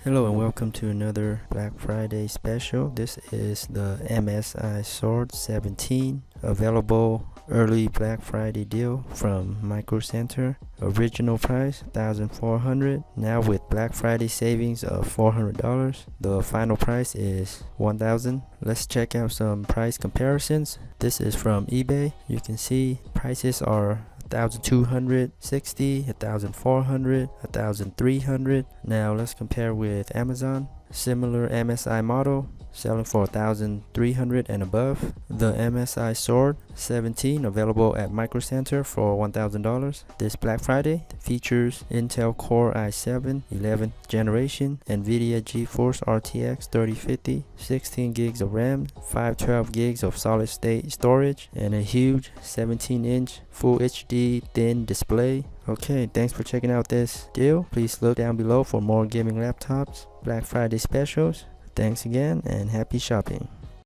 Hello and welcome to another Black Friday special. This is the MSI Sword 17 available early Black Friday deal from MicroCenter. Original price $1,400. Now with Black Friday savings of $400, the final price is $1,000. Let's check out some price comparisons. This is from eBay. You can see prices are $1,260, $1,400, $1,300. Now let's compare with Amazon. Similar MSI model selling for $1,300 and above. The MSI Sword 17 available at MicroCenter for $1,000. This Black Friday features Intel Core i7 11th generation, NVIDIA GeForce RTX 3050, 16 gigs of RAM, 512 gigs of solid state storage, and a huge 17-inch Full HD thin display. Okay, thanks for checking out this deal. Please look down below for more gaming laptops, Black Friday specials. Thanks again and happy shopping.